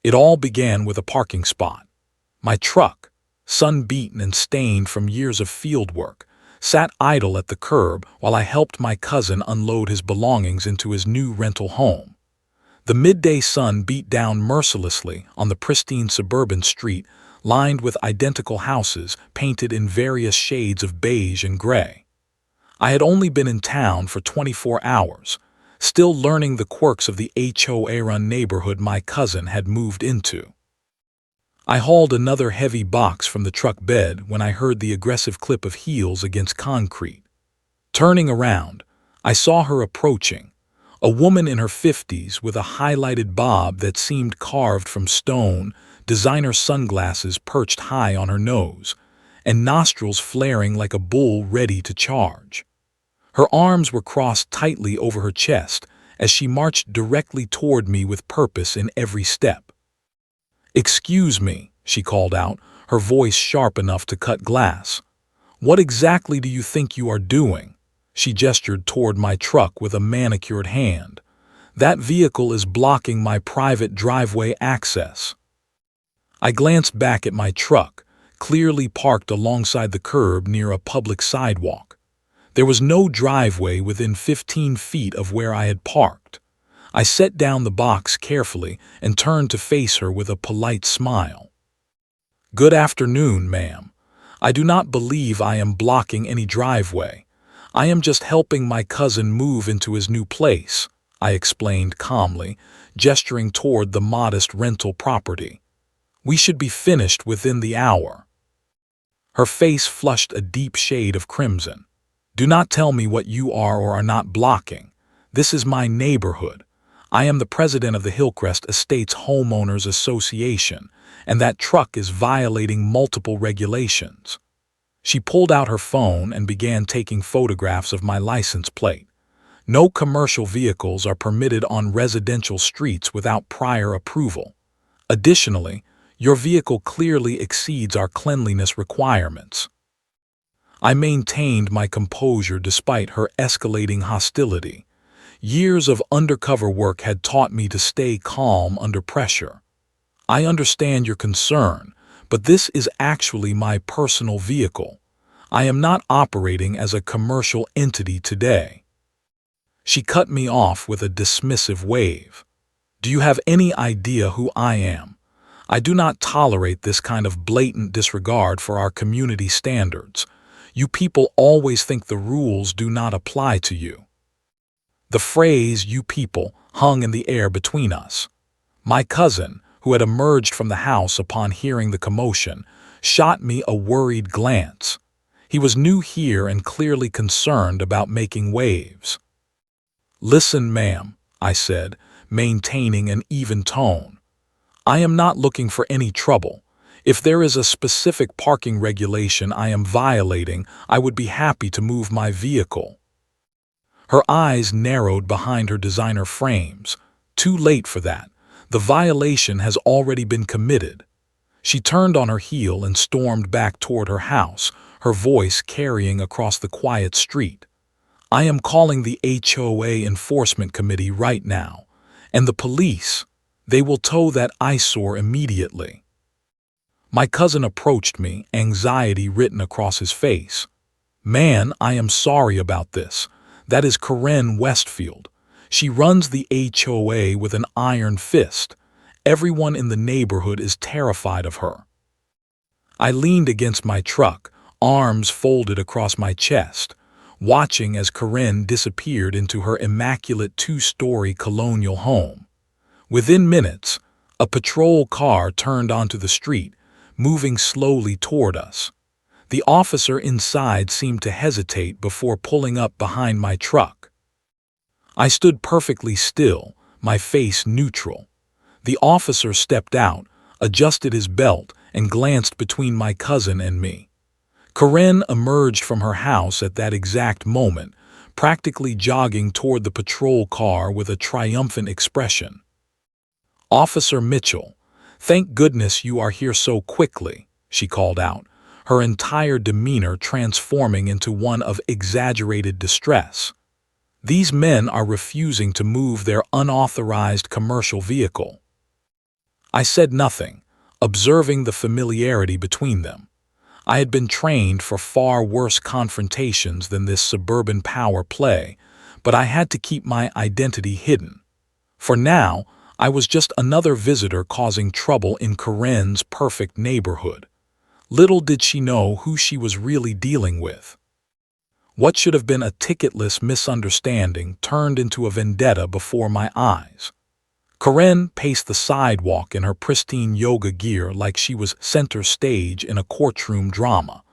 It all began with a parking spot. My truck, sun-beaten and stained from years of field work, sat idle at the curb while I helped my cousin unload his belongings into his new rental home. The midday sun beat down mercilessly on the pristine suburban street lined with identical houses painted in various shades of beige and gray. I had only been in town for 24 hours, still learning the quirks of the HOA-run neighborhood my cousin had moved into. I hauled another heavy box from the truck bed when I heard the aggressive clip of heels against concrete. Turning around, I saw her approaching, a woman in her 50s with a highlighted bob that seemed carved from stone, designer sunglasses perched high on her nose, and nostrils flaring like a bull ready to charge. Her arms were crossed tightly over her chest as she marched directly toward me with purpose in every step. "Excuse me," she called out, her voice sharp enough to cut glass. "What exactly do you think you are doing?" She gestured toward my truck with a manicured hand. "That vehicle is blocking my private driveway access." I glanced back at my truck, clearly parked alongside the curb near a public sidewalk. There was no driveway within 15 feet of where I had parked. I set down the box carefully and turned to face her with a polite smile. "Good afternoon, ma'am. I do not believe I am blocking any driveway. I am just helping my cousin move into his new place," I explained calmly, gesturing toward the modest rental property. "We should be finished within the hour." Her face flushed a deep shade of crimson. "Do not tell me what you are or are not blocking. This is my neighborhood. I am the president of the Hillcrest Estates Homeowners Association, and that truck is violating multiple regulations." She pulled out her phone and began taking photographs of my license plate. "No commercial vehicles are permitted on residential streets without prior approval. Additionally, your vehicle clearly exceeds our cleanliness requirements." I maintained my composure despite her escalating hostility. Years of undercover work had taught me to stay calm under pressure. "I understand your concern, but this is actually my personal vehicle. I am not operating as a commercial entity today." She cut me off with a dismissive wave. "Do you have any idea who I am? I do not tolerate this kind of blatant disregard for our community standards. You people always think the rules do not apply to you." The phrase "you people" hung in the air between us. My cousin, who had emerged from the house upon hearing the commotion, shot me a worried glance. He was new here and clearly concerned about making waves. "Listen, ma'am," I said, maintaining an even tone. "I am not looking for any trouble. If there is a specific parking regulation I am violating, I would be happy to move my vehicle." Her eyes narrowed behind her designer frames. "Too late for that. The violation has already been committed." She turned on her heel and stormed back toward her house, her voice carrying across the quiet street. "I am calling the HOA Enforcement Committee right now, and the police. They will tow that eyesore immediately." My cousin approached me, anxiety written across his face. "Man, I am sorry about this. That is Karen Westfield. She runs the HOA with an iron fist. Everyone in the neighborhood is terrified of her." I leaned against my truck, arms folded across my chest, watching as Karen disappeared into her immaculate two-story colonial home. Within minutes, a patrol car turned onto the street, moving slowly toward us. The officer inside seemed to hesitate before pulling up behind my truck. I stood perfectly still, my face neutral. The officer stepped out, adjusted his belt, and glanced between my cousin and me. Karen emerged from her house at that exact moment, practically jogging toward the patrol car with a triumphant expression. "Officer Mitchell, thank goodness you are here so quickly," she called out, her entire demeanor transforming into one of exaggerated distress. "These men are refusing to move their unauthorized commercial vehicle." I said nothing, observing the familiarity between them. I had been trained for far worse confrontations than this suburban power play, but I had to keep my identity hidden. For now, I was just another visitor causing trouble in Karen's perfect neighborhood. Little did she know who she was really dealing with. What should have been a ticketless misunderstanding turned into a vendetta before my eyes. Karen paced the sidewalk in her pristine yoga gear like she was center stage in a courtroom drama,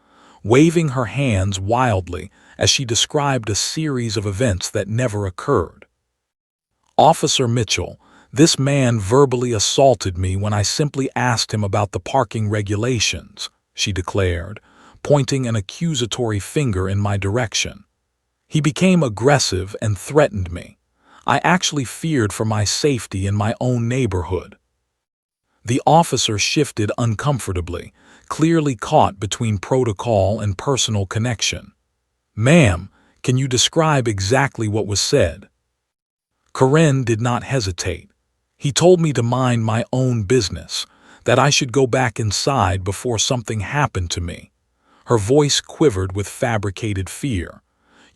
waving her hands wildly as she described a series of events that never occurred. "Officer Mitchell, this man verbally assaulted me when I simply asked him about the parking regulations," she declared, pointing an accusatory finger in my direction. "He became aggressive and threatened me. I actually feared for my safety in my own neighborhood." The officer shifted uncomfortably, clearly caught between protocol and personal connection. "Ma'am, can you describe exactly what was said?" Karen did not hesitate. "He told me to mind my own business, that I should go back inside before something happened to me." Her voice quivered with fabricated fear.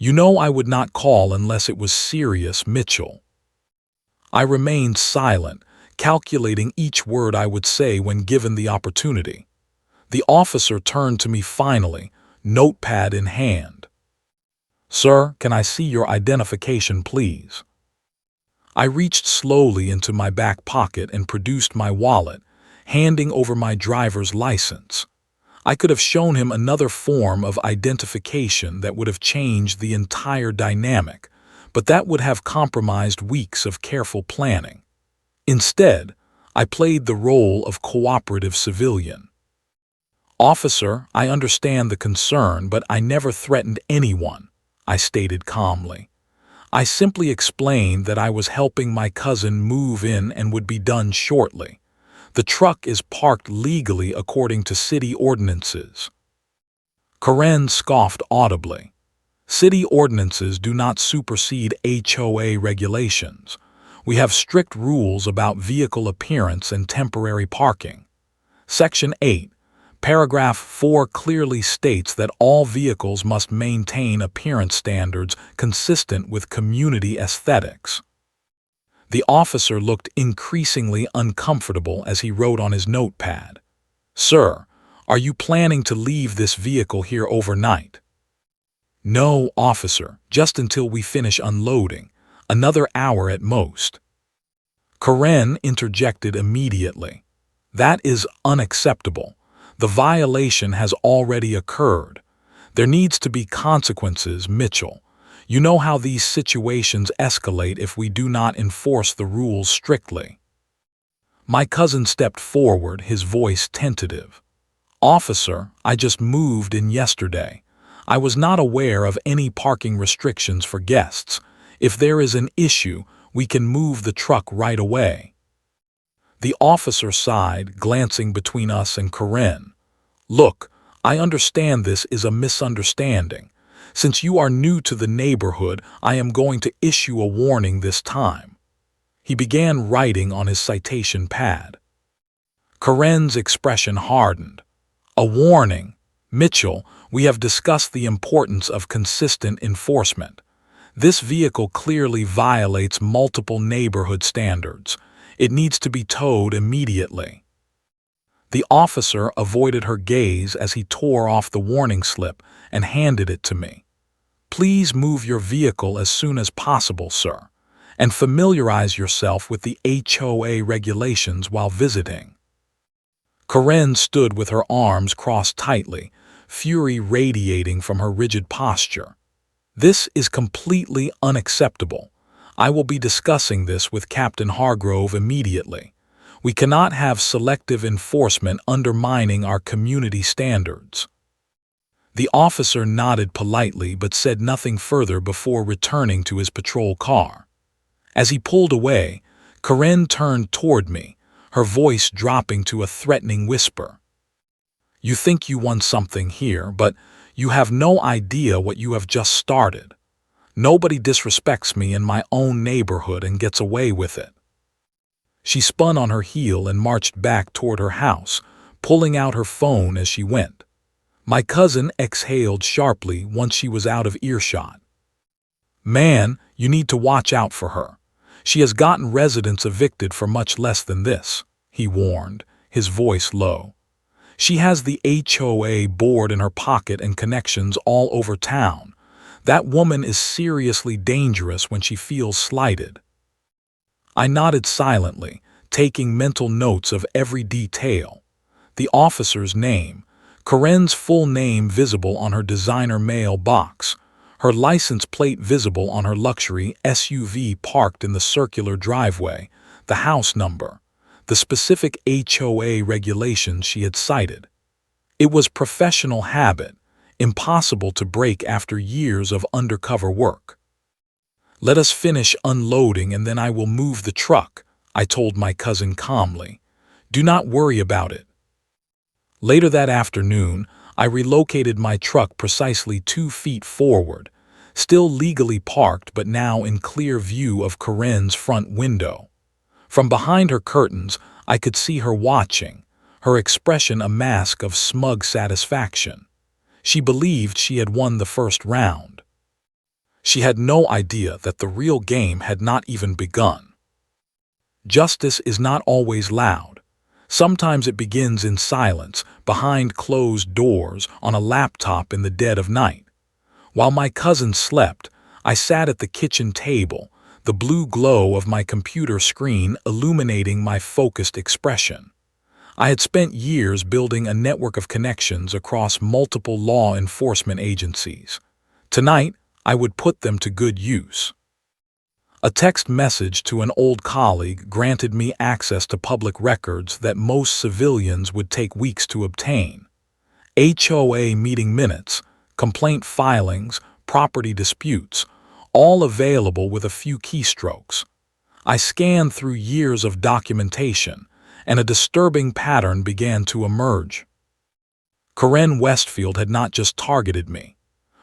"You know I would not call unless it was serious, Mitchell." I remained silent, calculating each word I would say when given the opportunity. The officer turned to me finally, notepad in hand. "Sir, can I see your identification, please?" I reached slowly into my back pocket and produced my wallet, handing over my driver's license. I could have shown him another form of identification that would have changed the entire dynamic, but that would have compromised weeks of careful planning. Instead, I played the role of cooperative civilian. "Officer, I understand the concern, but I never threatened anyone," I stated calmly. "I simply explained that I was helping my cousin move in and would be done shortly. The truck is parked legally according to city ordinances." Karen scoffed audibly. "City ordinances do not supersede HOA regulations. We have strict rules about vehicle appearance and temporary parking. Section 8, Paragraph 4 clearly states that all vehicles must maintain appearance standards consistent with community aesthetics." The officer looked increasingly uncomfortable as he wrote on his notepad. "Sir, are you planning to leave this vehicle here overnight?" "No, officer, just until we finish unloading. Another hour at most." Karen interjected immediately. "That is unacceptable. The violation has already occurred. There needs to be consequences, Mitchell. You know how these situations escalate if we do not enforce the rules strictly." My cousin stepped forward, his voice tentative. "Officer, I just moved in yesterday. I was not aware of any parking restrictions for guests. If there is an issue, we can move the truck right away." The officer sighed, glancing between us and Karen. "Look, I understand this is a misunderstanding. Since you are new to the neighborhood, I am going to issue a warning this time." He began writing on his citation pad. Karen's expression hardened. "A warning. Mitchell, we have discussed the importance of consistent enforcement. This vehicle clearly violates multiple neighborhood standards. It needs to be towed immediately." The officer avoided her gaze as he tore off the warning slip and handed it to me. "Please move your vehicle as soon as possible, sir, and familiarize yourself with the HOA regulations while visiting." Karen stood with her arms crossed tightly, fury radiating from her rigid posture. "This is completely unacceptable. I will be discussing this with Captain Hargrove immediately. We cannot have selective enforcement undermining our community standards." The officer nodded politely but said nothing further before returning to his patrol car. As he pulled away, Karen turned toward me, her voice dropping to a threatening whisper. "You think you won something here, but you have no idea what you have just started. Nobody disrespects me in my own neighborhood and gets away with it." She spun on her heel and marched back toward her house, pulling out her phone as she went. My cousin exhaled sharply once she was out of earshot. "Man, you need to watch out for her. She has gotten residents evicted for much less than this," he warned, his voice low. "She has the HOA board in her pocket and connections all over town. That woman is seriously dangerous when she feels slighted." I nodded silently, taking mental notes of every detail. The officer's name, Karen's full name visible on her designer mail box, her license plate visible on her luxury SUV parked in the circular driveway, the house number, the specific HOA regulations she had cited. It was professional habit, impossible to break after years of undercover work. "Let us finish unloading and then I will move the truck," I told my cousin calmly. "Do not worry about it." Later that afternoon, I relocated my truck precisely 2 feet forward, still legally parked but now in clear view of Karen's front window. From behind her curtains, I could see her watching, her expression a mask of smug satisfaction. She believed she had won the first round. She had no idea that the real game had not even begun. Justice is not always loud. Sometimes it begins in silence, behind closed doors, on a laptop in the dead of night. While my cousin slept, I sat at the kitchen table, the blue glow of my computer screen illuminating my focused expression. I had spent years building a network of connections across multiple law enforcement agencies. Tonight, I would put them to good use. A text message to an old colleague granted me access to public records that most civilians would take weeks to obtain. HOA meeting minutes, complaint filings, property disputes, all available with a few keystrokes. I scanned through years of documentation, and a disturbing pattern began to emerge. Karen Westfield had not just targeted me.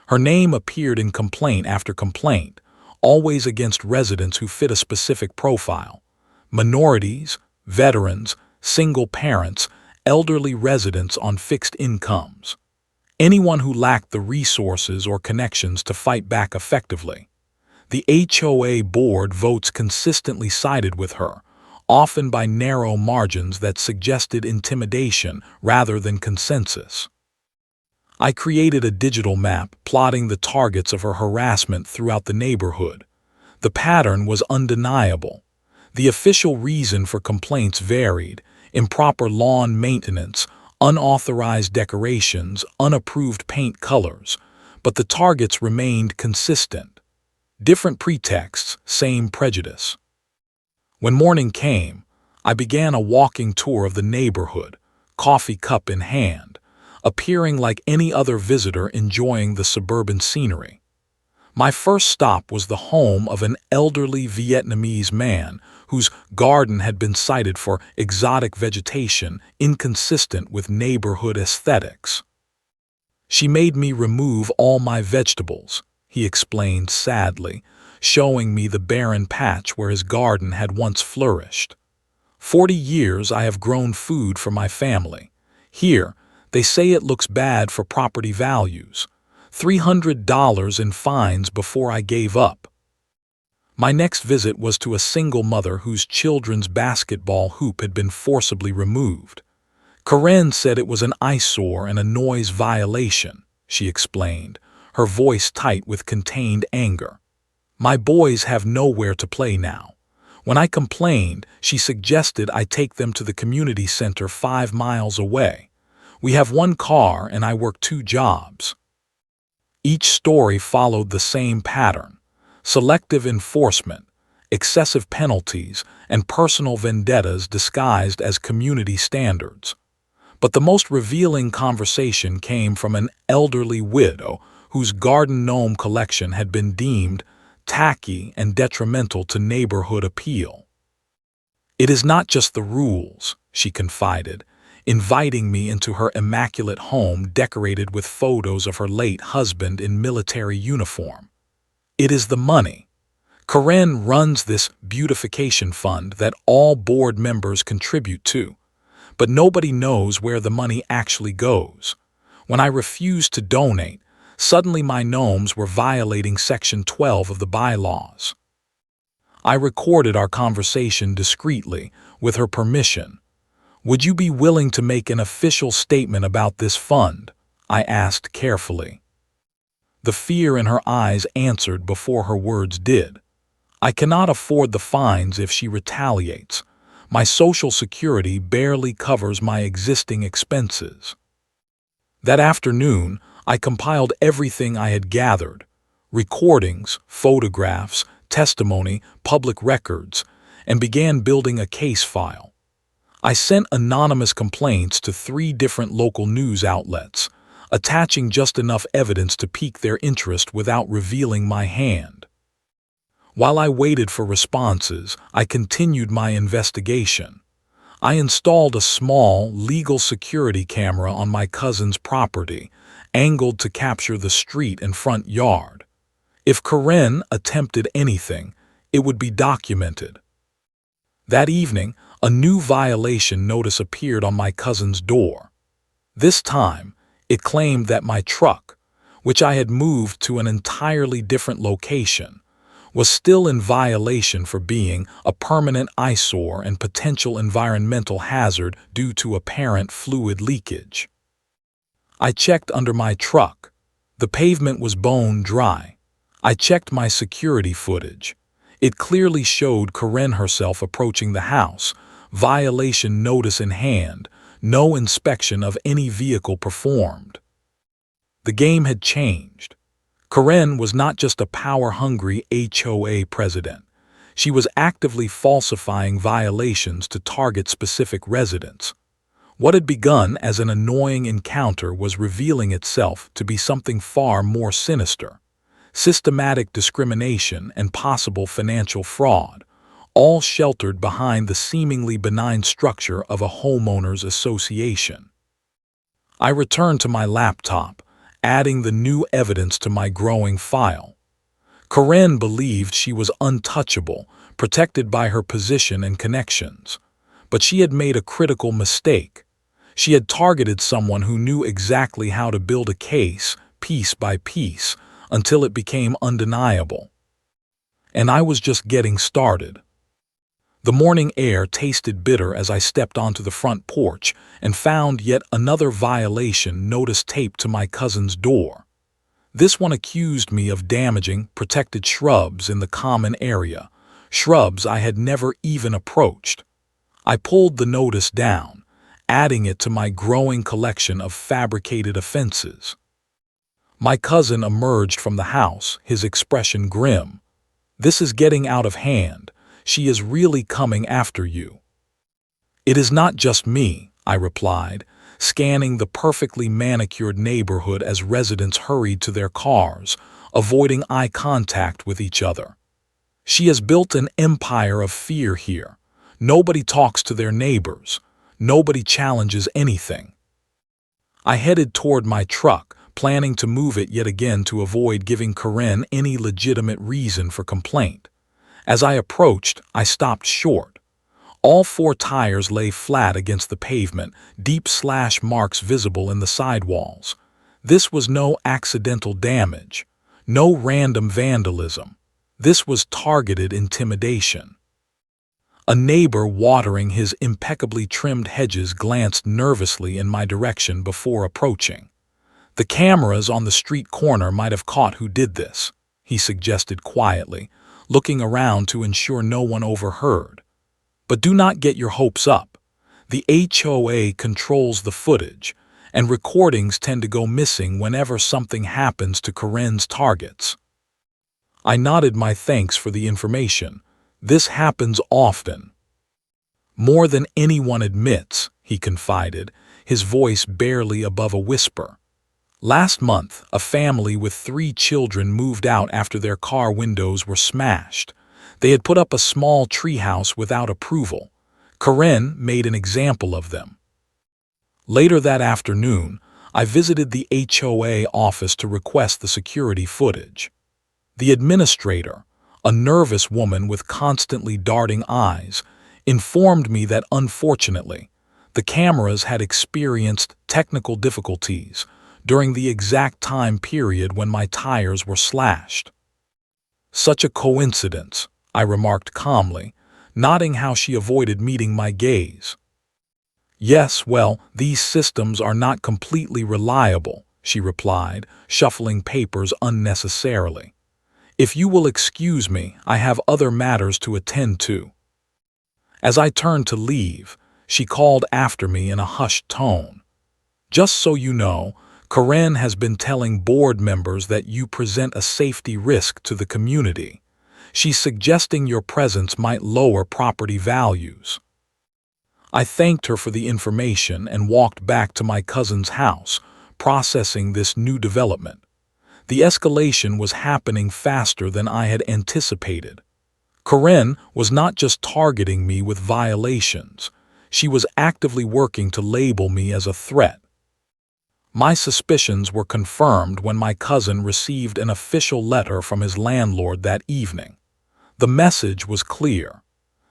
Her name appeared in complaint after complaint, always against residents who fit a specific profile: minorities, veterans, single parents, elderly residents on fixed incomes. Anyone who lacked the resources or connections to fight back effectively. The HOA board votes consistently sided with her, often by narrow margins that suggested intimidation rather than consensus. I created a digital map plotting the targets of her harassment throughout the neighborhood. The pattern was undeniable. The official reason for complaints varied: improper lawn maintenance, unauthorized decorations, unapproved paint colors, but the targets remained consistent. Different pretexts, same prejudice. When morning came, I began a walking tour of the neighborhood, coffee cup in hand, appearing like any other visitor enjoying the suburban scenery. My first stop was the home of an elderly Vietnamese man whose garden had been cited for exotic vegetation inconsistent with neighborhood aesthetics. "She made me remove all my vegetables," he explained sadly, showing me the barren patch where his garden had once flourished. "40 years I have grown food for my family. Here, they say it looks bad for property values. $300 in fines before I gave up." My next visit was to a single mother whose children's basketball hoop had been forcibly removed. Karen said it was an eyesore and a noise violation, she explained, her voice tight with contained anger. "My boys have nowhere to play now. When I complained, she suggested I take them to the community center 5 miles away. We have 1 car and I work 2 jobs." Each story followed the same pattern: selective enforcement, excessive penalties, and personal vendettas disguised as community standards. But the most revealing conversation came from an elderly widow whose garden gnome collection had been deemed tacky and detrimental to neighborhood appeal. "It is not just the rules," she confided, inviting me into her immaculate home decorated with photos of her late husband in military uniform. "It is the money. Karen runs this beautification fund that all board members contribute to, but nobody knows where the money actually goes. When I refused to donate, suddenly my gnomes were violating Section 12 of the bylaws. I recorded our conversation discreetly, with her permission. "Would you be willing to make an official statement about this fund?" I asked carefully. The fear in her eyes answered before her words did. "I cannot afford the fines if she retaliates. My Social Security barely covers my existing expenses." That afternoon, I compiled everything I had gathered: recordings, photographs, testimony, public records, and began building a case file. I sent anonymous complaints to 3 different local news outlets, attaching just enough evidence to pique their interest without revealing my hand. While I waited for responses, I continued my investigation. I installed a small, legal security camera on my cousin's property, angled to capture the street and front yard. If Karen attempted anything, it would be documented. That evening, a new violation notice appeared on my cousin's door. This time, it claimed that my truck, which I had moved to an entirely different location, was still in violation for being a permanent eyesore and potential environmental hazard due to apparent fluid leakage. I checked under my truck. The pavement was bone dry. I checked my security footage. It clearly showed Karen herself approaching the house, violation notice in hand, no inspection of any vehicle performed. The game had changed. Karen was not just a power-hungry HOA president. She was actively falsifying violations to target specific residents. What had begun as an annoying encounter was revealing itself to be something far more sinister: systematic discrimination and possible financial fraud, all sheltered behind the seemingly benign structure of a homeowners association. I returned to my laptop, adding the new evidence to my growing file. Karen believed she was untouchable, protected by her position and connections. But she had made a critical mistake. She had targeted someone who knew exactly how to build a case, piece by piece, until it became undeniable. And I was just getting started. The morning air tasted bitter as I stepped onto the front porch and found yet another violation notice taped to my cousin's door. This one accused me of damaging protected shrubs in the common area, shrubs I had never even approached. I pulled the notice down, adding it to my growing collection of fabricated offenses. My cousin emerged from the house, his expression grim. "This is getting out of hand. She is really coming after you." "It is not just me," I replied, scanning the perfectly manicured neighborhood as residents hurried to their cars, avoiding eye contact with each other. "She has built an empire of fear here. Nobody talks to their neighbors. Nobody challenges anything." I headed toward my truck, planning to move it yet again to avoid giving Karen any legitimate reason for complaint. As I approached, I stopped short. All 4 tires lay flat against the pavement, deep slash marks visible in the sidewalls. This was no accidental damage, no random vandalism. This was targeted intimidation. A neighbor watering his impeccably trimmed hedges glanced nervously in my direction before approaching. "The cameras on the street corner might have caught who did this," he suggested quietly, looking around to ensure no one overheard. "But do not get your hopes up. The HOA controls the footage, and recordings tend to go missing whenever something happens to Karen's targets." I nodded my thanks for the information. "This happens often." "More than anyone admits," he confided, his voice barely above a whisper. "Last month, a family with 3 children moved out after their car windows were smashed. They had put up a small treehouse without approval. Karen made an example of them." Later that afternoon, I visited the HOA office to request the security footage. The administrator, a nervous woman with constantly darting eyes, informed me that unfortunately, the cameras had experienced technical difficulties during the exact time period when my tires were slashed. Such a coincidence, I remarked calmly, noting how she avoided meeting my gaze. Yes, well, these systems are not completely reliable, she replied, shuffling papers unnecessarily. If you will excuse me, I have other matters to attend to. As I turned to leave, she called after me in a hushed tone. Just so you know, Karen has been telling board members that you present a safety risk to the community. She's suggesting your presence might lower property values. I thanked her for the information and walked back to my cousin's house, processing this new development. The escalation was happening faster than I had anticipated. Karen was not just targeting me with violations. She was actively working to label me as a threat. My suspicions were confirmed when my cousin received an official letter from his landlord that evening. The message was clear.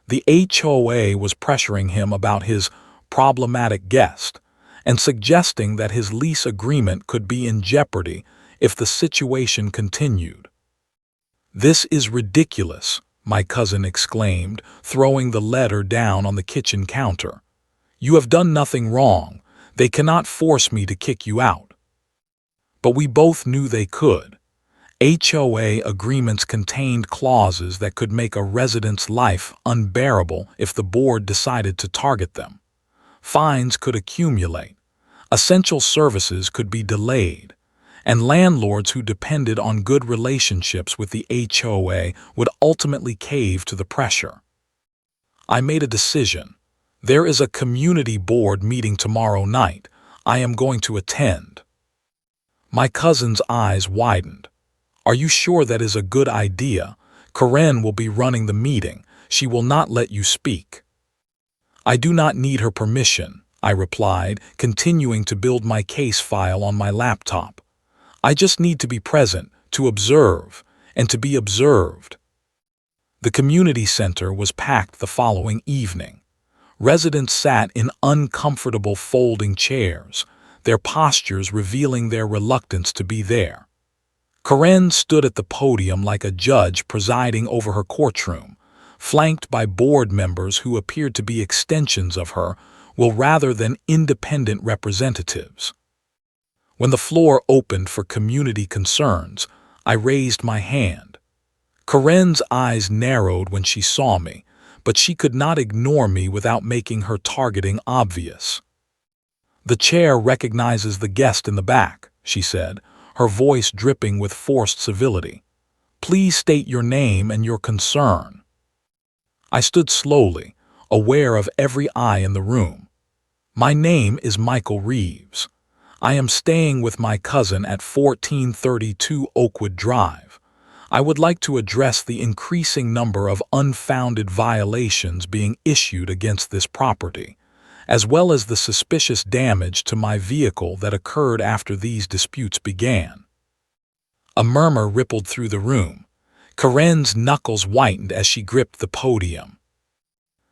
The HOA was pressuring him about his problematic guest and suggesting that his lease agreement could be in jeopardy if the situation continued. "This is ridiculous," my cousin exclaimed, throwing the letter down on the kitchen counter. "You have done nothing wrong. They cannot force me to kick you out." But we both knew they could. HOA agreements contained clauses that could make a resident's life unbearable if the board decided to target them. Fines could accumulate, essential services could be delayed, and landlords who depended on good relationships with the HOA would ultimately cave to the pressure. I made a decision. There is a community board meeting tomorrow night. I am going to attend. My cousin's eyes widened. "Are you sure that is a good idea? Karen will be running the meeting. She will not let you speak." "I do not need her permission," I replied, continuing to build my case file on my laptop. "I just need to be present, to observe, and to be observed." The community center was packed the following evening. Residents sat in uncomfortable folding chairs, their postures revealing their reluctance to be there. Karen stood at the podium like a judge presiding over her courtroom, flanked by board members who appeared to be extensions of her, rather than independent representatives. When the floor opened for community concerns, I raised my hand. Karen's eyes narrowed when she saw me, but she could not ignore me without making her targeting obvious. "The chair recognizes the guest in the back," she said, her voice dripping with forced civility. "Please state your name and your concern." I stood slowly, aware of every eye in the room. "My name is Michael Reeves. I am staying with my cousin at 1432 Oakwood Drive. I would like to address the increasing number of unfounded violations being issued against this property, as well as the suspicious damage to my vehicle that occurred after these disputes began." A murmur rippled through the room. Karen's knuckles whitened as she gripped the podium.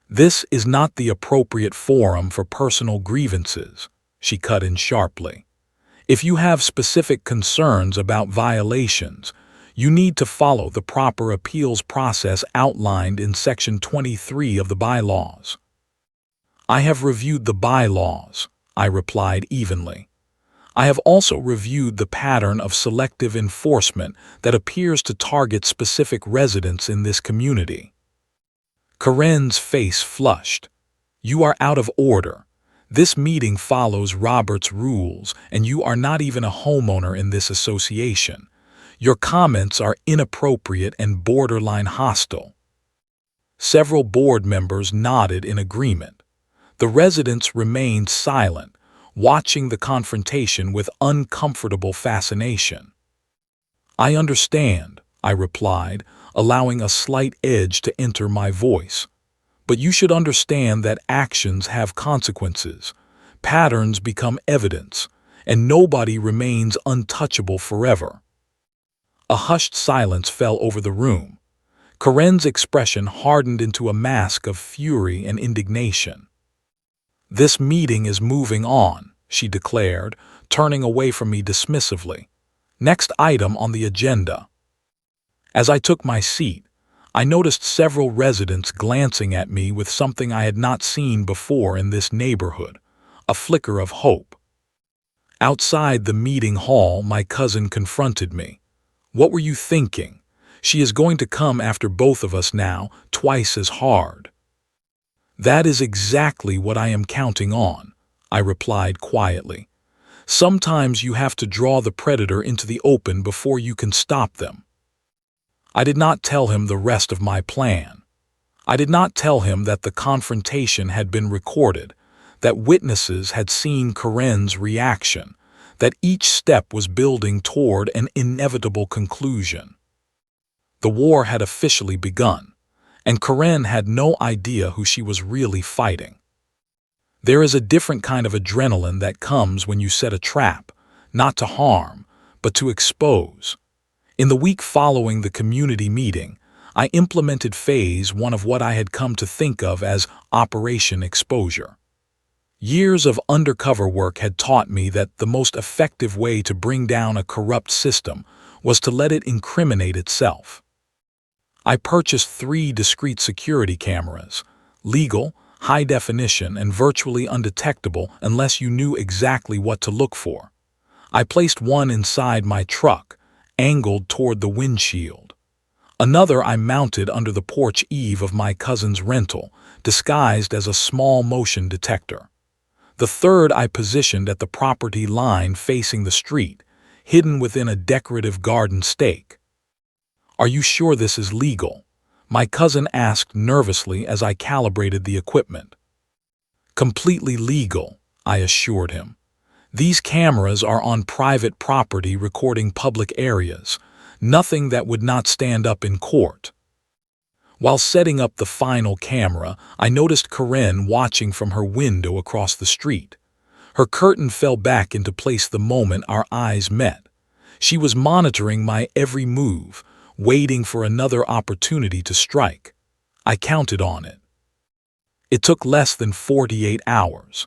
"This is not the appropriate forum for personal grievances," she cut in sharply. "If you have specific concerns about violations, you need to follow the proper appeals process outlined in Section 23 of the bylaws." "I have reviewed the bylaws," I replied evenly. "I have also reviewed the pattern of selective enforcement that appears to target specific residents in this community." Karen's face flushed. "You are out of order. This meeting follows Robert's rules, and you are not even a homeowner in this association. Your comments are inappropriate and borderline hostile." Several board members nodded in agreement. The residents remained silent, watching the confrontation with uncomfortable fascination. "I understand," I replied, allowing a slight edge to enter my voice. "But you should understand that actions have consequences. Patterns become evidence, and nobody remains untouchable forever." A hushed silence fell over the room. Karen's expression hardened into a mask of fury and indignation. "This meeting is moving on," she declared, turning away from me dismissively. "Next item on the agenda." As I took my seat, I noticed several residents glancing at me with something I had not seen before in this neighborhood, a flicker of hope. Outside the meeting hall, my cousin confronted me. "What were you thinking? She is going to come after both of us now, twice as hard." "That is exactly what I am counting on," I replied quietly. "Sometimes you have to draw the predator into the open before you can stop them." I did not tell him the rest of my plan. I did not tell him that the confrontation had been recorded, that witnesses had seen Karen's reaction, that each step was building toward an inevitable conclusion. The war had officially begun, and Karen had no idea who she was really fighting. There is a different kind of adrenaline that comes when you set a trap, not to harm, but to expose. In the week following the community meeting, I implemented phase 1 of what I had come to think of as Operation Exposure. Years of undercover work had taught me that the most effective way to bring down a corrupt system was to let it incriminate itself. I purchased 3 discrete security cameras, legal, high definition, and virtually undetectable unless you knew exactly what to look for. I placed one inside my truck, angled toward the windshield. Another I mounted under the porch eave of my cousin's rental, disguised as a small motion detector. The third I positioned at the property line facing the street, hidden within a decorative garden stake. "Are you sure this is legal?" my cousin asked nervously as I calibrated the equipment. "Completely legal," I assured him. "These cameras are on private property recording public areas, nothing that would not stand up in court." While setting up the final camera, I noticed Karen watching from her window across the street. Her curtain fell back into place the moment our eyes met. She was monitoring my every move, waiting for another opportunity to strike. I counted on it. It took less than 48 hours.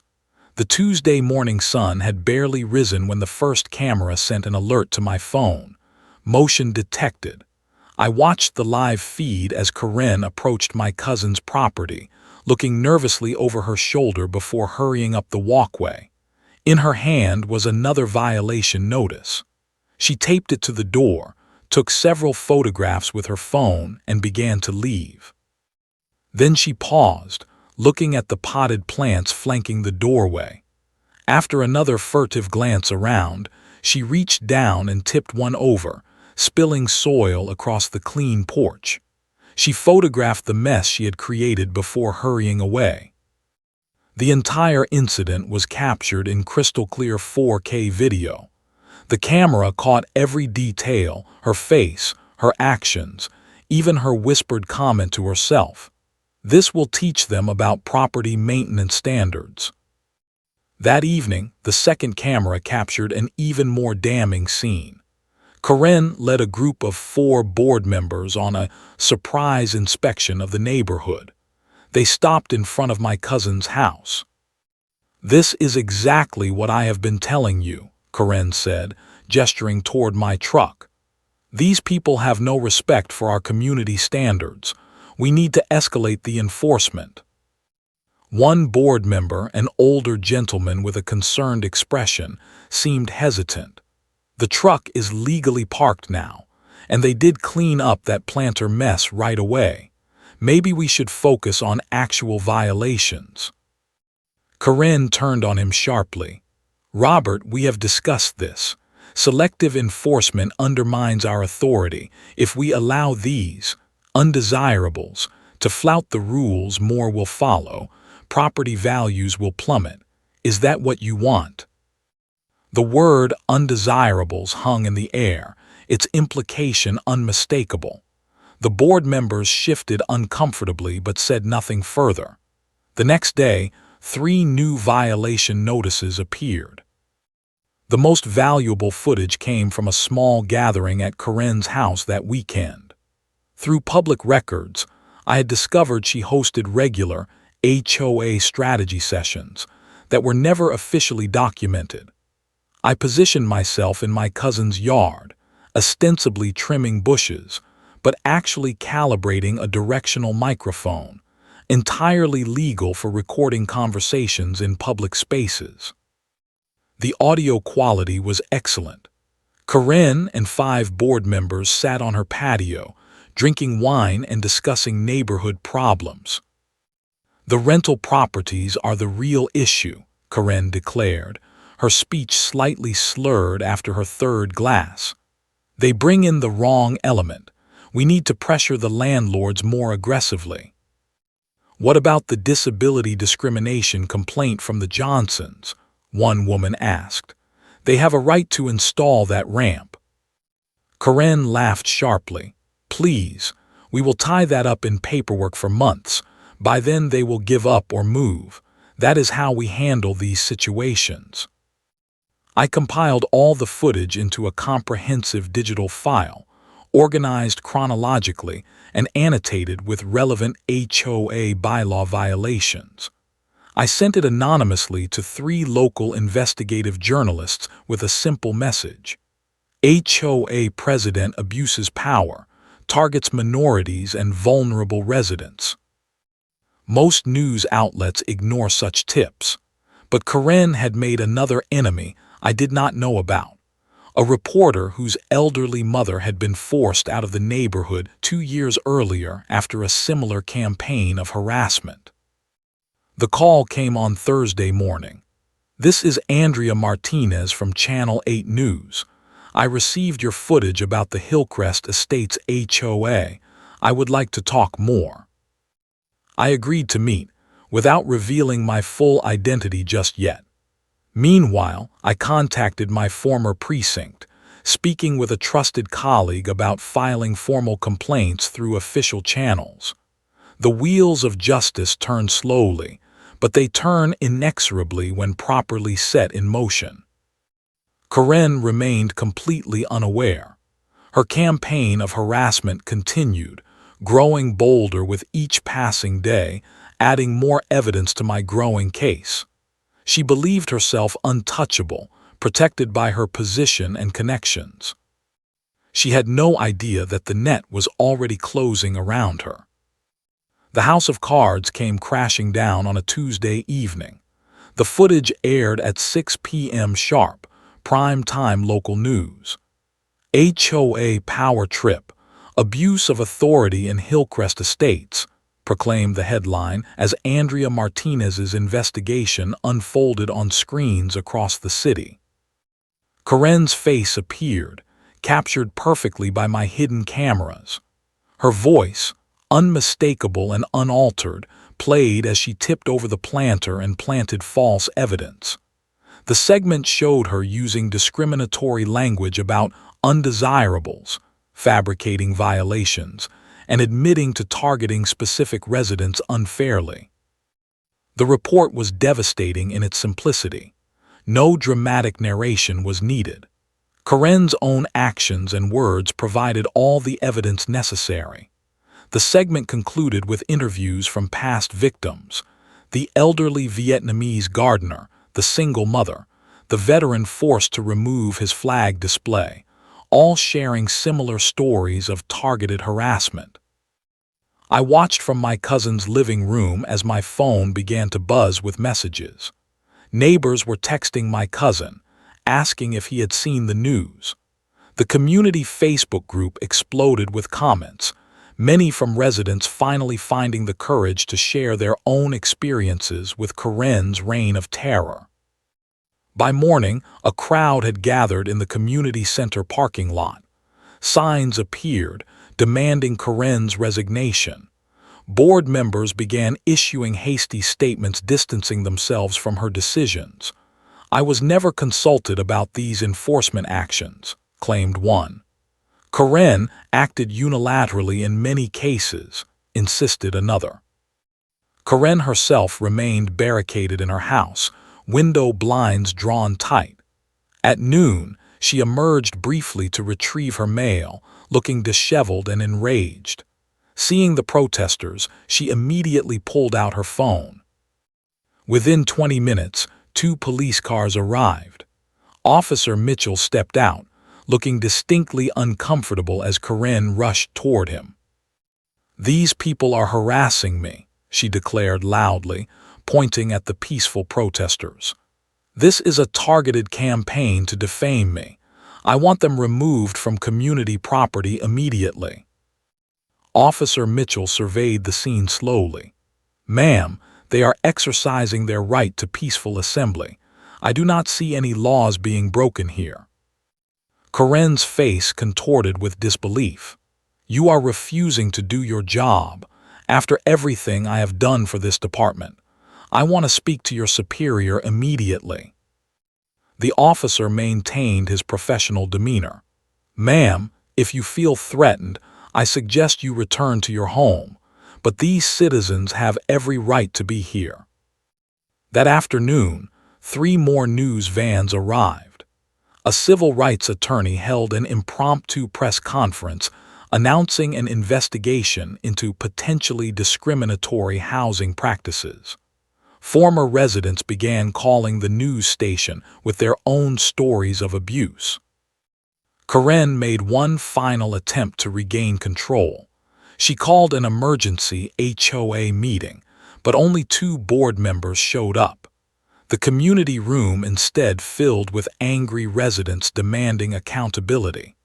The Tuesday morning sun had barely risen when the first camera sent an alert to my phone. Motion detected. I watched the live feed as Karen approached my cousin's property, looking nervously over her shoulder before hurrying up the walkway. In her hand was another violation notice. She taped it to the door, took several photographs with her phone, and began to leave. Then she paused, looking at the potted plants flanking the doorway. After another furtive glance around, she reached down and tipped one over, spilling soil across the clean porch. She photographed the mess she had created before hurrying away. The entire incident was captured in crystal-clear 4K video. The camera caught every detail, her face, her actions, even her whispered comment to herself. "This will teach them about property maintenance standards." That evening, the second camera captured an even more damning scene. Karen led a group of 4 board members on a surprise inspection of the neighborhood. They stopped in front of my cousin's house. "This is exactly what I have been telling you," Karen said, gesturing toward my truck. "These people have no respect for our community standards. We need to escalate the enforcement." One board member, an older gentleman with a concerned expression, seemed hesitant. "The truck is legally parked now, and they did clean up that planter mess right away. Maybe we should focus on actual violations." Karen turned on him sharply. "Robert, we have discussed this. Selective enforcement undermines our authority. If we allow these undesirables to flout the rules, more will follow. Property values will plummet. Is that what you want?" The word undesirables hung in the air, its implication unmistakable. The board members shifted uncomfortably but said nothing further. The next day, 3 new violation notices appeared. The most valuable footage came from a small gathering at Karen's house that weekend. Through public records, I had discovered she hosted regular HOA strategy sessions that were never officially documented. I positioned myself in my cousin's yard, ostensibly trimming bushes, but actually calibrating a directional microphone, entirely legal for recording conversations in public spaces. The audio quality was excellent. Karen and 5 board members sat on her patio, drinking wine and discussing neighborhood problems. "The rental properties are the real issue," Karen declared, her speech slightly slurred after her 3rd glass. "They bring in the wrong element. We need to pressure the landlords more aggressively." "What about the disability discrimination complaint from the Johnsons?" one woman asked. "They have a right to install that ramp." Karen laughed sharply. "Please, we will tie that up in paperwork for months. By then they will give up or move. That is how we handle these situations." I compiled all the footage into a comprehensive digital file, organized chronologically and annotated with relevant HOA bylaw violations. I sent it anonymously to 3 local investigative journalists with a simple message: HOA president abuses power, targets minorities and vulnerable residents. Most news outlets ignore such tips, but Karen had made another enemy I did not know about: a reporter whose elderly mother had been forced out of the neighborhood 2 years earlier after a similar campaign of harassment. The call came on Thursday morning. "This is Andrea Martinez from Channel 8 News. I received your footage about the Hillcrest Estates HOA. I would like to talk more." I agreed to meet, without revealing my full identity just yet. Meanwhile, I contacted my former precinct, speaking with a trusted colleague about filing formal complaints through official channels. The wheels of justice turn slowly, but they turn inexorably when properly set in motion. Karen remained completely unaware. Her campaign of harassment continued, growing bolder with each passing day, adding more evidence to my growing case. She believed herself untouchable, protected by her position and connections. She had no idea that the net was already closing around her. The house of cards came crashing down on a Tuesday evening. The footage aired at 6 p.m. sharp, prime-time local news. HOA power trip, abuse of authority in Hillcrest Estates, proclaimed the headline as Andrea Martinez's investigation unfolded on screens across the city. Karen's face appeared, captured perfectly by my hidden cameras. Her voice, unmistakable and unaltered, played as she tipped over the planter and planted false evidence. The segment showed her using discriminatory language about undesirables, fabricating violations, and admitting to targeting specific residents unfairly. The report was devastating in its simplicity. No dramatic narration was needed. Karen's own actions and words provided all the evidence necessary. The segment concluded with interviews from past victims: the elderly Vietnamese gardener, the single mother, the veteran forced to remove his flag display, all sharing similar stories of targeted harassment. I watched from my cousin's living room as my phone began to buzz with messages. Neighbors were texting my cousin, asking if he had seen the news. The community Facebook group exploded with comments, many from residents finally finding the courage to share their own experiences with Karen's reign of terror. By morning, a crowd had gathered in the community center parking lot. Signs appeared, demanding Karen's resignation. Board members began issuing hasty statements distancing themselves from her decisions. "I was never consulted about these enforcement actions," claimed one. "Karen acted unilaterally in many cases," insisted another. Karen herself remained barricaded in her house, window blinds drawn tight. At noon, she emerged briefly to retrieve her mail, looking disheveled and enraged. Seeing the protesters, she immediately pulled out her phone. Within 20 minutes, 2 police cars arrived. Officer Mitchell stepped out, looking distinctly uncomfortable as Karen rushed toward him. "These people are harassing me," she declared loudly, pointing at the peaceful protesters. "This is a targeted campaign to defame me. I want them removed from community property immediately." Officer Mitchell surveyed the scene slowly. "Ma'am, they are exercising their right to peaceful assembly. I do not see any laws being broken here." Karen's face contorted with disbelief. "You are refusing to do your job. After everything I have done for this department, I want to speak to your superior immediately." The officer maintained his professional demeanor. "Ma'am, if you feel threatened, I suggest you return to your home, but these citizens have every right to be here." That afternoon, 3 more news vans arrived. A civil rights attorney held an impromptu press conference announcing an investigation into potentially discriminatory housing practices. Former residents began calling the news station with their own stories of abuse. Karen made one final attempt to regain control. She called an emergency HOA meeting, but only 2 board members showed up. The community room instead filled with angry residents demanding accountability.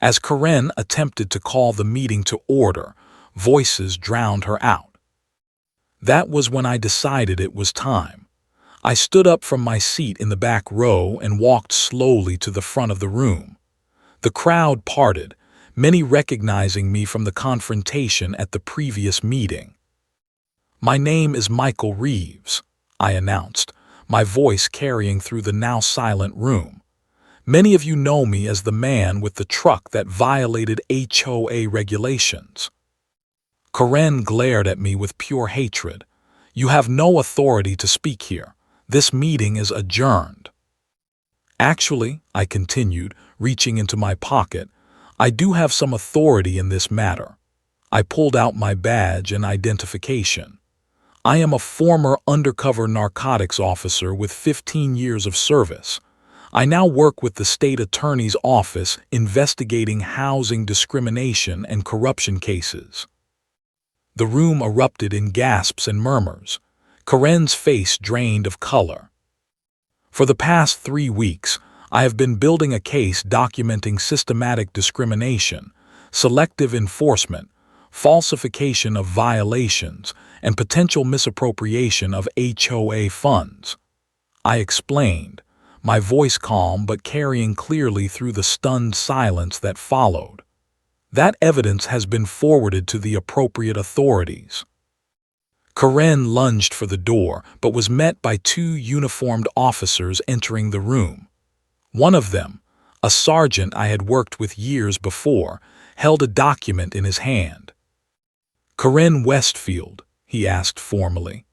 As Karen attempted to call the meeting to order, voices drowned her out. That was when I decided it was time. I stood up from my seat in the back row and walked slowly to the front of the room. The crowd parted, many recognizing me from the confrontation at the previous meeting. "My name is Michael Reeves," I announced, my voice carrying through the now silent room. "Many of you know me as the man with the truck that violated HOA regulations." Karen glared at me with pure hatred. "You have no authority to speak here. This meeting is adjourned." "Actually," I continued, reaching into my pocket, "I do have some authority in this matter." I pulled out my badge and identification. "I am a former undercover narcotics officer with 15 years of service. I now work with the state attorney's office investigating housing discrimination and corruption cases." The room erupted in gasps and murmurs. Karen's face drained of color. "For the past 3 weeks, I have been building a case documenting systematic discrimination, selective enforcement, falsification of violations, and potential misappropriation of HOA funds." I explained, my voice calm but carrying clearly through the stunned silence that followed. "That evidence has been forwarded to the appropriate authorities." Karen lunged for the door but was met by 2 uniformed officers entering the room. One of them, a sergeant I had worked with years before, held a document in his hand. "Karen Westfield," he asked formally,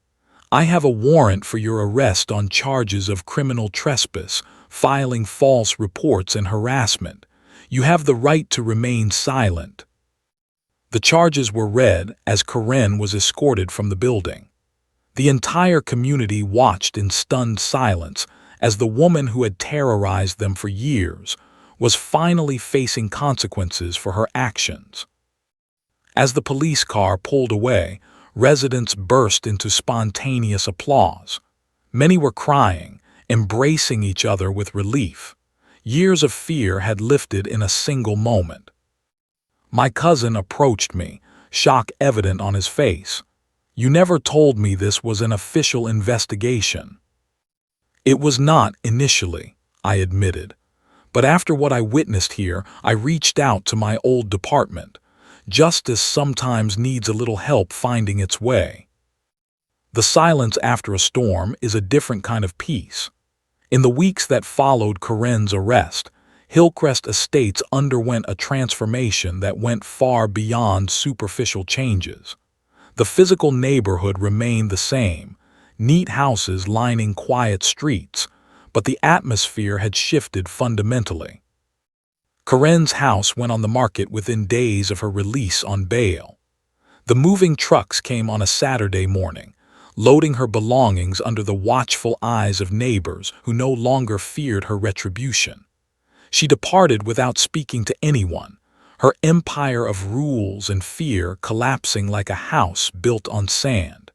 "I have a warrant for your arrest on charges of criminal trespass, filing false reports, and harassment. You have the right to remain silent." The charges were read as Karen was escorted from the building. The entire community watched in stunned silence as the woman who had terrorized them for years was finally facing consequences for her actions. As the police car pulled away, residents burst into spontaneous applause. Many were crying, embracing each other with relief. Years of fear had lifted in a single moment. My cousin approached me, shock evident on his face. "You never told me this was an official investigation." "It was not initially," I admitted. "But after what I witnessed here, I reached out to my old department. Justice sometimes needs a little help finding its way." The silence after a storm is a different kind of peace. In the weeks that followed Karen's arrest, Hillcrest Estates underwent a transformation that went far beyond superficial changes. The physical neighborhood remained the same, neat houses lining quiet streets, but the atmosphere had shifted fundamentally. Karen's house went on the market within days of her release on bail. The moving trucks came on a Saturday morning, loading her belongings under the watchful eyes of neighbors who no longer feared her retribution. She departed without speaking to anyone, her empire of rules and fear collapsing like a house built on sand.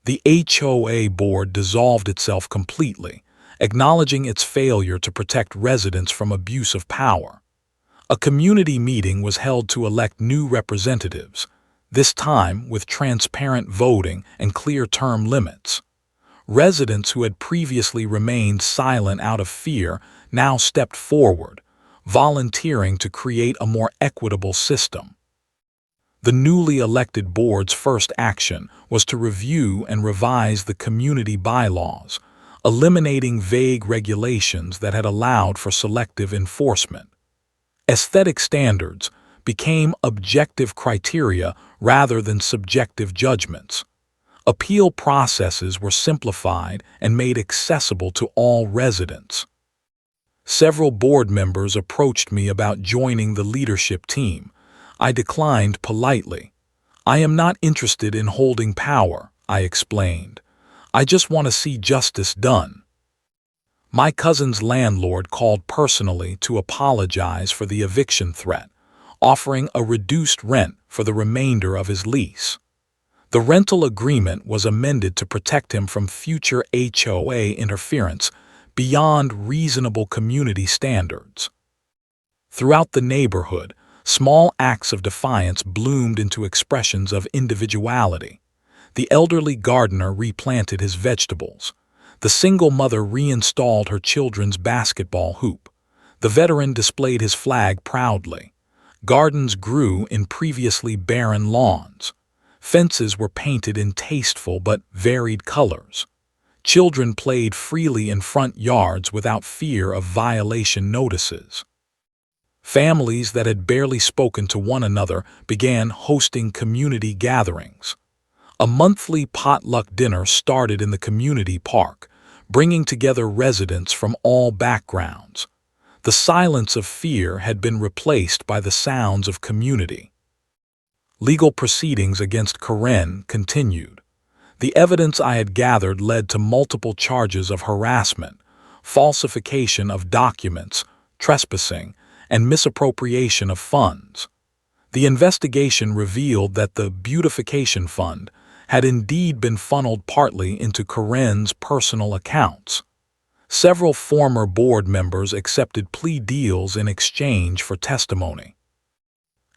The HOA board dissolved itself completely, acknowledging its failure to protect residents from abuse of power. A community meeting was held to elect new representatives, this time with transparent voting and clear term limits. Residents who had previously remained silent out of fear now stepped forward, volunteering to create a more equitable system. The newly elected board's first action was to review and revise the community bylaws, eliminating vague regulations that had allowed for selective enforcement. Aesthetic standards became objective criteria rather than subjective judgments. Appeal processes were simplified and made accessible to all residents. Several board members approached me about joining the leadership team. I declined politely. "I am not interested in holding power," I explained. "I just want to see justice done." My cousin's landlord called personally to apologize for the eviction threat, offering a reduced rent for the remainder of his lease. The rental agreement was amended to protect him from future HOA interference beyond reasonable community standards. Throughout the neighborhood, small acts of defiance bloomed into expressions of individuality. The elderly gardener replanted his vegetables. The single mother reinstalled her children's basketball hoop. The veteran displayed his flag proudly. Gardens grew in previously barren lawns. Fences were painted in tasteful but varied colors. Children played freely in front yards without fear of violation notices. Families that had barely spoken to one another began hosting community gatherings. A monthly potluck dinner started in the community park, bringing together residents from all backgrounds. The silence of fear had been replaced by the sounds of community. Legal proceedings against Karen continued. The evidence I had gathered led to multiple charges of harassment, falsification of documents, trespassing, and misappropriation of funds. The investigation revealed that the beautification fund had indeed been funneled partly into Karen's personal accounts. Several former board members accepted plea deals in exchange for testimony.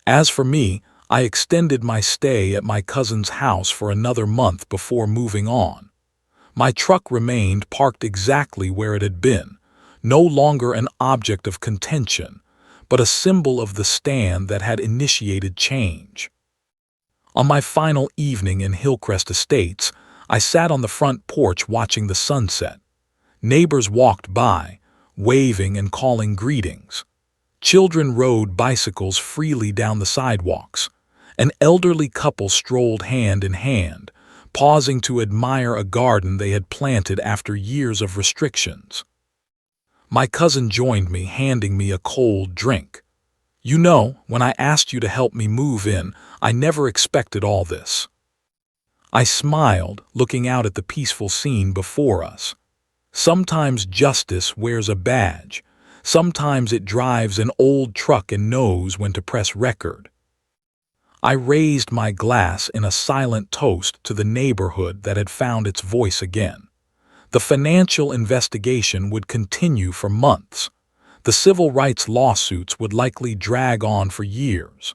As for me, I extended my stay at my cousin's house for another month before moving on. My truck remained parked exactly where it had been, no longer an object of contention, but a symbol of the stand that had initiated change. On my final evening in Hillcrest Estates, I sat on the front porch watching the sunset. Neighbors walked by, waving and calling greetings. Children rode bicycles freely down the sidewalks. An elderly couple strolled hand in hand, pausing to admire a garden they had planted after years of restrictions. My cousin joined me, handing me a cold drink. "You know, when I asked you to help me move in, I never expected all this." I smiled, looking out at the peaceful scene before us. Sometimes justice wears a badge. Sometimes it drives an old truck and knows when to press record. I raised my glass in a silent toast to the neighborhood that had found its voice again. The financial investigation would continue for months. The civil rights lawsuits would likely drag on for years.